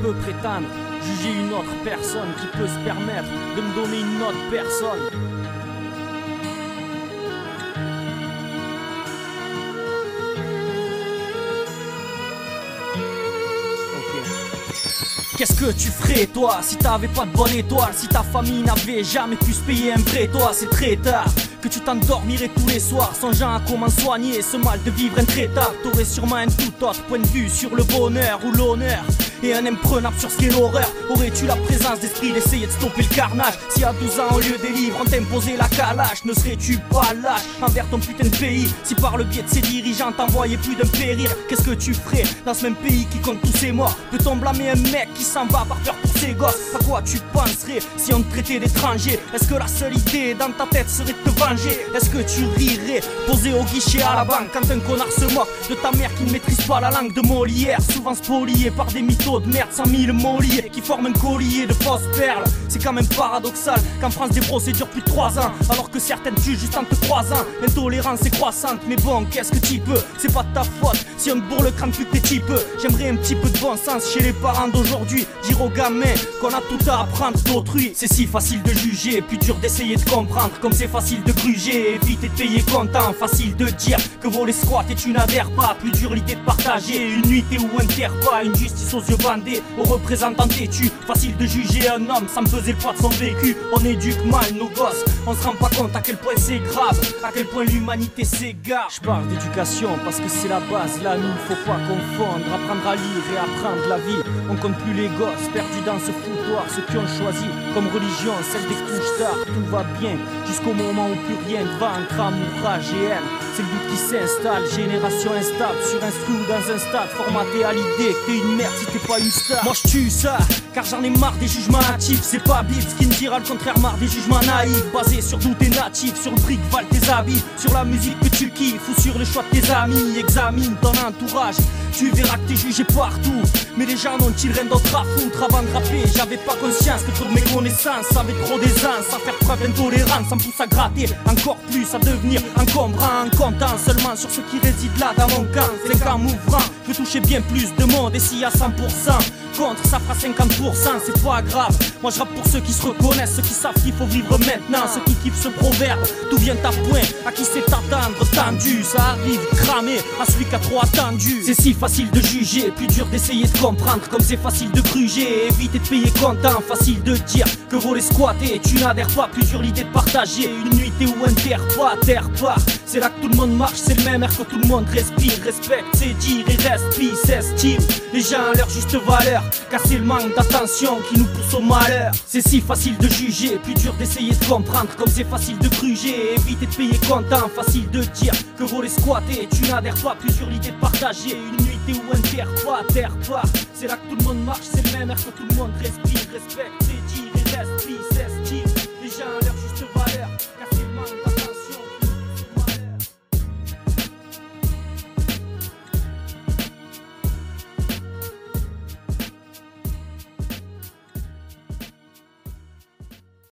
peut prétendre juger une autre personne qui peut se permettre de me donner une autre personne? Qu'est-ce que tu ferais toi si t'avais pas de bonne étoile? Si ta famille n'avait jamais pu se payer un vrai toit? C'est très tard que tu t'endormirais tous les soirs, songeant à comment soigner ce mal de vivre intraitable. T'aurais sûrement un tout autre point de vue sur le bonheur ou l'honneur, et un imprenable sur ce qu'est l'horreur. Aurais-tu la présence d'esprit d'essayer de stopper le carnage? Si à 12 ans au lieu des livres on t'imposait la calache, ne serais-tu pas lâche envers ton putain de pays? Si par le biais de ses dirigeants t'envoyais plus d'un périr, qu'est-ce que tu ferais dans ce même pays qui compte tous ses morts? Peut-on blâmer un mec qui s'en va par peur pour ses gosses? À quoi tu penserais si on te traitait d'étranger? Est-ce que la seule idée dans ta tête serait de te venger? Est-ce que tu rirais posé au guichet à la banque quand un connard se moque de ta mère qui ne maîtrise pas la langue de Molière, souvent spoliée par des mythos de merde 100 000 mots liés qui forment un collier de fausses perles? C'est quand même paradoxal qu'en France des procès durent plus de 3 ans, alors que certaines tuent juste en te croisant. L'intolérance est croissante, mais bon, qu'est-ce que tu peux? C'est pas de ta faute si on te bourre le crâne plus que t'es type. J'aimerais un petit peu de bon sens chez les parents d'aujourd'hui, dire aux gamins qu'on a tout à apprendre d'autrui. C'est si facile de juger, plus dur d'essayer de comprendre, comme c'est facile de gruger, éviter de payer content. Facile de dire que voler squat et tu n'adhères pas, plus dur l'idée de partager une nuitée ou un terre-pas, une justice aux yeux bandés, aux représentants têtus. Facile de juger un homme sans peser le poids de son vécu. On éduque mal nos gosses, on se rend pas compte à quel point c'est grave, à quel point l'humanité s'égare. Je parle d'éducation parce que c'est la base, là nous faut pas confondre. Apprendre à lire et apprendre la vie, on compte plus les gosses perdus dans ce foutoir. Ceux qui ont choisi comme religion celle des couches tard, tout va bien jusqu'au moment où plus rien ne va. Entre amour, rage et haine, c'est le doute qui s'installe. Génération instable, sur instru ou dans un stade, formaté à l'idée que t'es une merde si t'es pas une star. Moi je tue ça, car j'en ai marre des jugements hâtifs. C'est pas Bibbs qui me dira le contraire, marre des jugements naïfs, basés sur doute et natifs, sur le prix que valent tes habits, sur la musique que tu kiffes ou sur les choix de tes amis. Examine ton entourage, tu verras que t'es jugé partout. Mais les gens n'ont-ils rien d'autre à foutre? Avant de rapper, j'avais pas conscience que toute mes connaissances avaient trop d'aisance à faire preuve d'intolérance. Ça me pousse à gratter encore plus, à devenir encombrant, en comptant seulement sur ceux qui résident là dans mon camp. C'est qu'en m'ouvrant, je touchais bien plus de monde. Et si à 100% contre, ça fera 50%, c'est pas grave. Moi je rappe pour ceux qui se reconnaissent, ceux qui savent qu'il faut vivre maintenant, ceux qui kiffent ce proverbe. D'où vient ta pointe? À qui c'est attendre? Tendu, ça arrive cramé à celui qui a trop attendu. C'est si facile de juger, plus dur d'essayer de comprendre, comme c'est facile de gruger, éviter de payer content. Facile de dire que voler squatter, tu n'adhères pas, plus dur l'idée de partager une nuitée ou un terre-pas, terre-pas. C'est là que tout le monde marche, c'est le même air que tout le monde respire. Respecte, c'est dire et respire, s'estime les gens à leur juste valeur, casser le manque d'attention qui nous pousse au malheur. C'est si facile de juger, plus dur d'essayer de comprendre, comme c'est facile de gruger, éviter de payer content. Facile de dire que voler squatter, tu n'adhères pas, plus dur l'idée de partager une nuitée ou un terre-pas, terre-pas. C'est là que tout le monde marche, c'est le même air que tout le monde respire. Respecte, c'est dire et respire.